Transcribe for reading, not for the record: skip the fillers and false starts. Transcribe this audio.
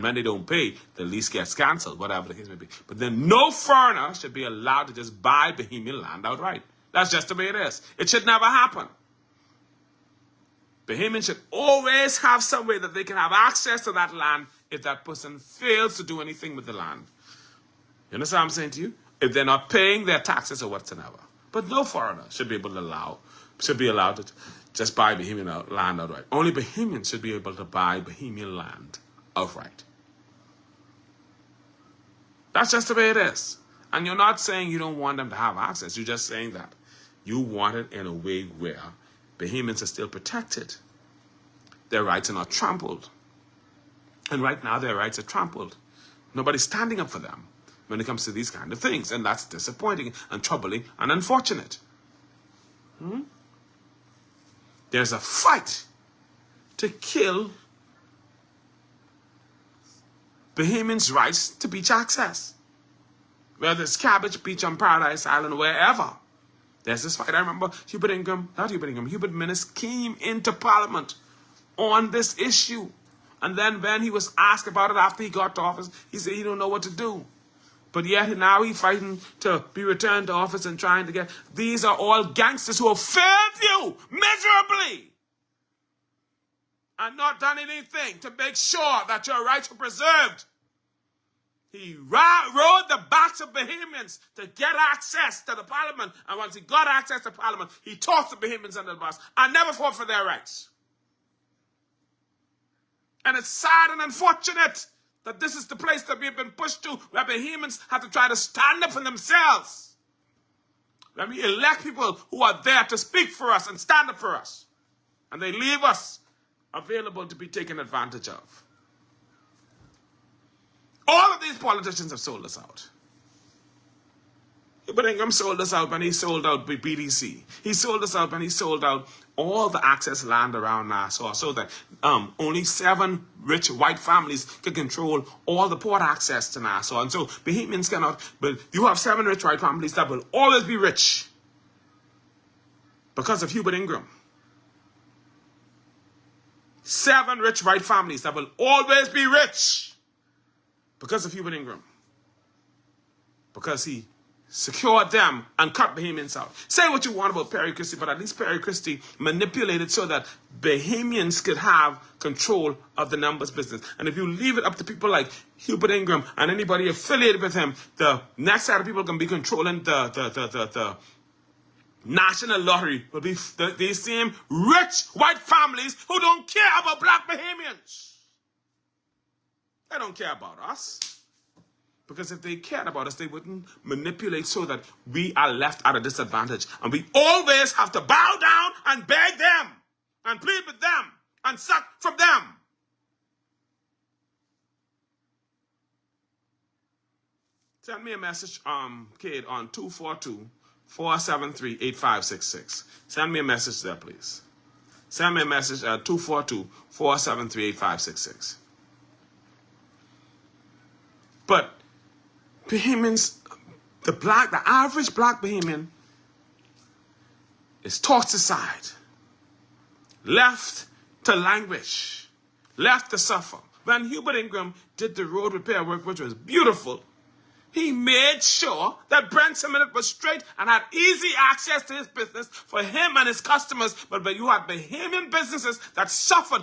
When they don't pay, the lease gets cancelled, whatever the case may be. But then no foreigner should be allowed to just buy Bahamian land outright. That's just the way it is. It should never happen. Bahamians should always have some way that they can have access to that land if that person fails to do anything with the land. You understand what I'm saying to you? If they're not paying their taxes or whatsoever. But no foreigner should be allowed to just buy Bahamian land outright. Only Bahamians should be able to buy Bahamian land outright. That's just the way it is. And you're not saying you don't want them to have access. You're just saying that you want it in a way where Bahamians are still protected. Their rights are not trampled. And right now their rights are trampled. Nobody's standing up for them when it comes to these kind of things. And that's disappointing and troubling and unfortunate. There's a fight to kill Bahamians' rights to beach access. Whether it's Cabbage Beach on Paradise Island, wherever. There's this fight. I remember Hubert Minnis came into Parliament on this issue. And then when he was asked about it after he got to office, he said he don't know what to do. But yet now he's fighting to be returned to office and trying to get... These are all gangsters who have failed you miserably. And not done anything to make sure that your rights were preserved. He rode the backs of Bohemians to get access to the Parliament. And once he got access to Parliament, he tossed the Bohemians under the bus and never fought for their rights. And it's sad and unfortunate that this is the place that we've been pushed to, where Bohemians have to try to stand up for themselves. When we elect people who are there to speak for us and stand up for us. And they leave us available to be taken advantage of. All of these politicians have sold us out. Hubert Ingham sold us out when he sold out BDC. He sold us out when he sold out all the access land around Nassau so that only 7 rich white families could control all the port access to Nassau. And so Bahamians cannot, but you have 7 rich white families that will always be rich because of Hubert Ingham. 7 rich white families that will always be rich because of Hubert Ingham. Because he secured them and cut Bahamians out. Say what you want about Perry Christie, but at least Perry Christie manipulated so that Bahamians could have control of the numbers business. And if you leave it up to people like Hubert Ingham and anybody affiliated with him, the next set of people can be controlling the national lottery will be these same rich white families who don't care about black Bahamians. They don't care about us. Because if they cared about us, they wouldn't manipulate so that we are left at a disadvantage. And we always have to bow down and beg them and plead with them and suck from them. Send me a message, Kate, on 242-473-8566. Send me a message there, please. Send me a message at 242-473-8566. But Bahamians, the average black Bahamian is tossed aside, left to languish, left to suffer. When Hubert Ingham did the road repair work, which was beautiful, he made sure that Brent Seminole was straight and had easy access to his business for him and his customers. But you had Bahamian businesses that suffered